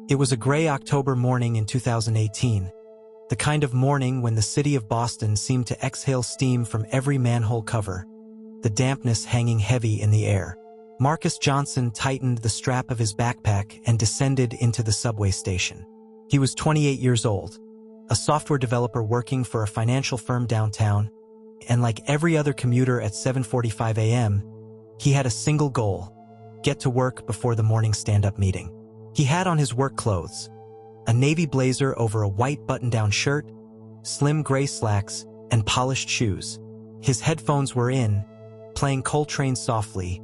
It was a gray October morning in 2018, the kind of morning when the city of Boston seemed to exhale steam from every manhole cover, the dampness hanging heavy in the air. Marcus Johnson tightened the strap of his backpack and descended into the subway station. He was 28 years old, a software developer working for a financial firm downtown, and like every other commuter at 7:45 a.m., he had a single goal: get to work before the morning stand-up meeting. He had on his work clothes, a navy blazer over a white button-down shirt, slim gray slacks, and polished shoes. His headphones were in, playing Coltrane softly,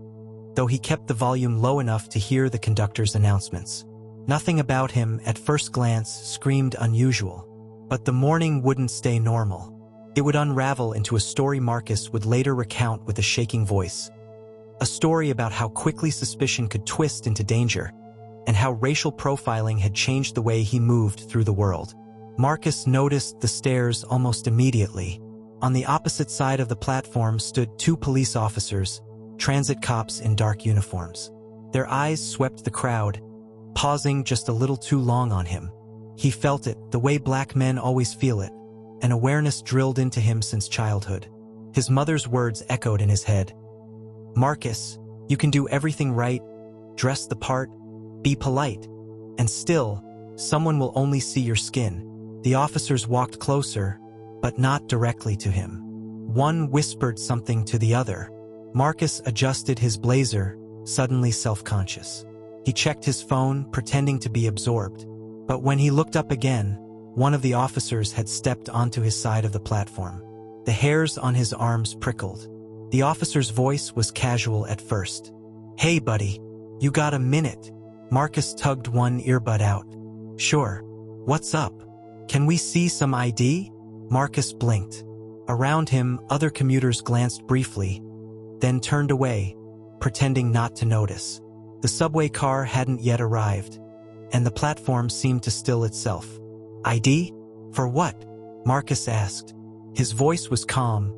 though he kept the volume low enough to hear the conductor's announcements. Nothing about him, at first glance, screamed unusual. But the morning wouldn't stay normal. It would unravel into a story Marcus would later recount with a shaking voice. A story about how quickly suspicion could twist into danger, and how racial profiling had changed the way he moved through the world. Marcus noticed the stairs almost immediately. On the opposite side of the platform stood two police officers, transit cops in dark uniforms. Their eyes swept the crowd, pausing just a little too long on him. He felt it, the way black men always feel it, an awareness drilled into him since childhood. His mother's words echoed in his head. "Marcus, you can do everything right, dress the part, be polite, and still, someone will only see your skin." The officers walked closer, but not directly to him. One whispered something to the other. Marcus adjusted his blazer, suddenly self-conscious. He checked his phone, pretending to be absorbed. But when he looked up again, one of the officers had stepped onto his side of the platform. The hairs on his arms prickled. The officer's voice was casual at first. "Hey, buddy, you got a minute?" Marcus tugged one earbud out. "Sure. What's up? Can we see some ID?" Marcus blinked. Around him, other commuters glanced briefly, then turned away, pretending not to notice. The subway car hadn't yet arrived, and the platform seemed to still itself. "ID? For what?" Marcus asked. His voice was calm,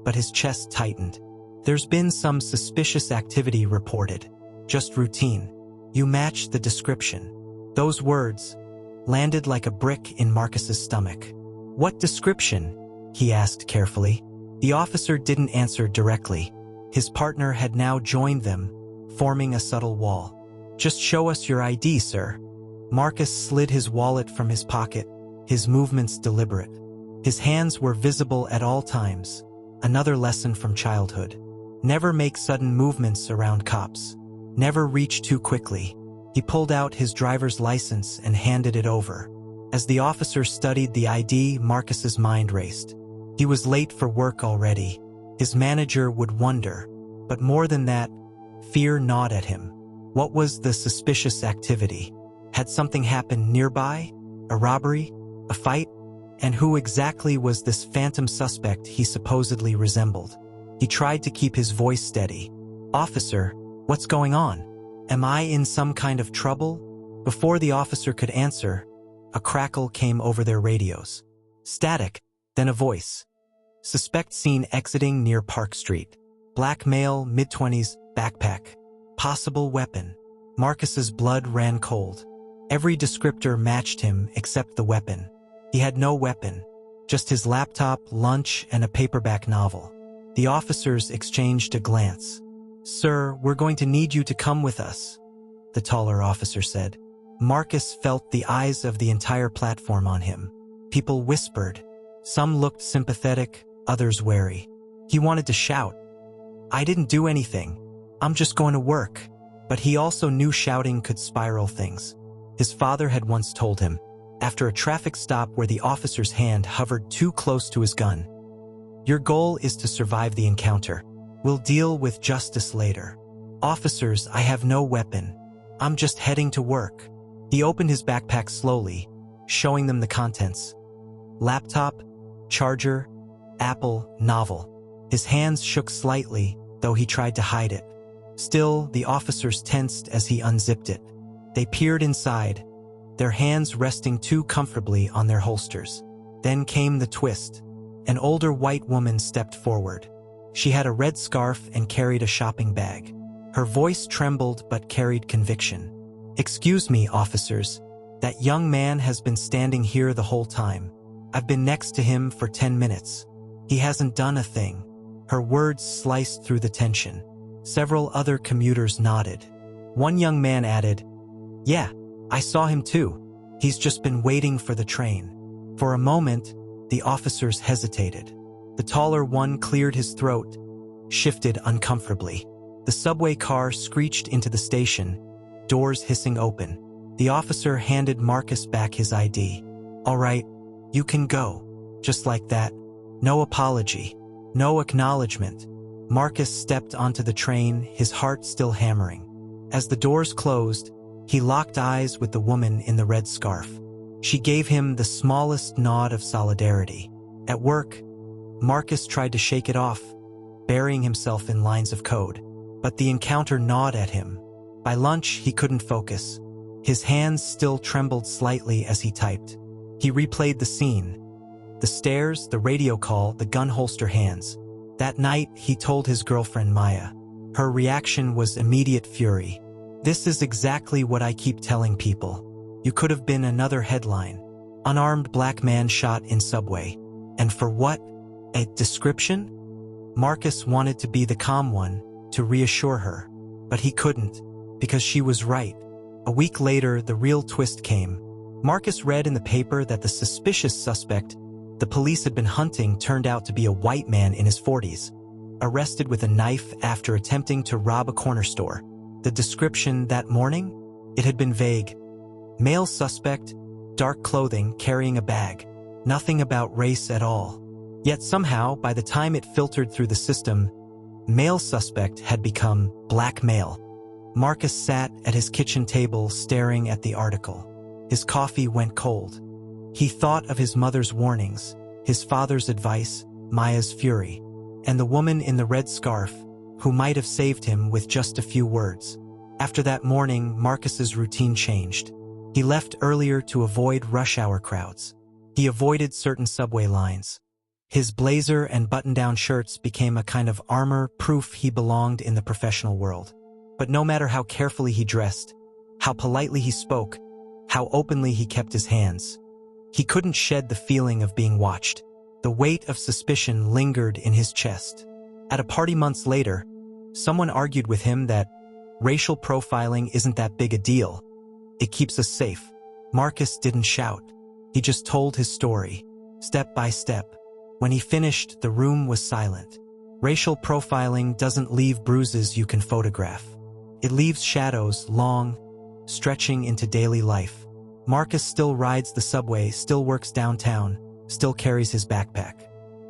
but his chest tightened. "There's been some suspicious activity reported. Just routine. You match the description." Those words landed like a brick in Marcus's stomach. "What description?" he asked carefully. The officer didn't answer directly. His partner had now joined them, forming a subtle wall. "Just show us your ID, sir." Marcus slid his wallet from his pocket, his movements deliberate. His hands were visible at all times, another lesson from childhood. Never make sudden movements around cops. Never reach too quickly. He pulled out his driver's license and handed it over. As the officer studied the ID, Marcus's mind raced. He was late for work already. His manager would wonder. But more than that, fear gnawed at him. What was the suspicious activity? Had something happened nearby? A robbery? A fight? And who exactly was this phantom suspect he supposedly resembled? He tried to keep his voice steady. "Officer, what's going on? Am I in some kind of trouble?" Before the officer could answer, a crackle came over their radios. Static, then a voice. "Suspect seen exiting near Park Street. Black male, mid-20s, backpack. Possible weapon." Marcus's blood ran cold. Every descriptor matched him except the weapon. He had no weapon, just his laptop, lunch, and a paperback novel. The officers exchanged a glance. "Sir, we're going to need you to come with us," the taller officer said. Marcus felt the eyes of the entire platform on him. People whispered. Some looked sympathetic, others wary. He wanted to shout, "I didn't do anything. I'm just going to work." But he also knew shouting could spiral things. His father had once told him, after a traffic stop where the officer's hand hovered too close to his gun, "Your goal is to survive the encounter. We'll deal with justice later." "Officers, I have no weapon. I'm just heading to work." He opened his backpack slowly, showing them the contents. Laptop, charger, Apple, novel. His hands shook slightly, though he tried to hide it. Still, the officers tensed as he unzipped it. They peered inside, their hands resting too comfortably on their holsters. Then came the twist. An older white woman stepped forward. She had a red scarf and carried a shopping bag. Her voice trembled but carried conviction. "Excuse me, officers. That young man has been standing here the whole time. I've been next to him for 10 minutes. He hasn't done a thing." Her words sliced through the tension. Several other commuters nodded. One young man added, "Yeah, I saw him too. He's just been waiting for the train." For a moment, the officers hesitated. The taller one cleared his throat, shifted uncomfortably. The subway car screeched into the station, doors hissing open. The officer handed Marcus back his ID. "All right, you can go." Just like that. No apology. No acknowledgement. Marcus stepped onto the train, his heart still hammering. As the doors closed, he locked eyes with the woman in the red scarf. She gave him the smallest nod of solidarity. At work, Marcus tried to shake it off, burying himself in lines of code. But the encounter gnawed at him. By lunch, he couldn't focus. His hands still trembled slightly as he typed. He replayed the scene. The stairs, the radio call, the gun holster hands. That night, he told his girlfriend Maya. Her reaction was immediate fury. "This is exactly what I keep telling people. You could have been another headline. Unarmed black man shot in subway. And for what? A description?" Marcus wanted to be the calm one, to reassure her. But he couldn't, because she was right. A week later, the real twist came. Marcus read in the paper that the suspicious suspect the police had been hunting turned out to be a white man in his 40s, arrested with a knife after attempting to rob a corner store. The description that morning? It had been vague. Male suspect, dark clothing, carrying a bag. Nothing about race at all. Yet somehow, by the time it filtered through the system, male suspect had become black male. Marcus sat at his kitchen table staring at the article. His coffee went cold. He thought of his mother's warnings, his father's advice, Maya's fury, and the woman in the red scarf, who might have saved him with just a few words. After that morning, Marcus's routine changed. He left earlier to avoid rush hour crowds. He avoided certain subway lines. His blazer and button-down shirts became a kind of armor, proof he belonged in the professional world. But no matter how carefully he dressed, how politely he spoke, how openly he kept his hands, he couldn't shed the feeling of being watched. The weight of suspicion lingered in his chest. At a party months later, someone argued with him that racial profiling isn't that big a deal. It keeps us safe. Marcus didn't shout. He just told his story, step by step. When he finished, the room was silent. Racial profiling doesn't leave bruises you can photograph. It leaves shadows, long, stretching into daily life. Marcus still rides the subway, still works downtown, still carries his backpack.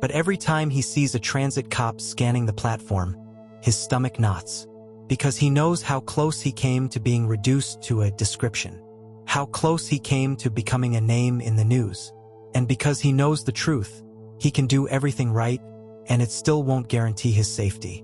But every time he sees a transit cop scanning the platform, his stomach knots. Because he knows how close he came to being reduced to a description. How close he came to becoming a name in the news. And because he knows the truth, he can do everything right, and it still won't guarantee his safety.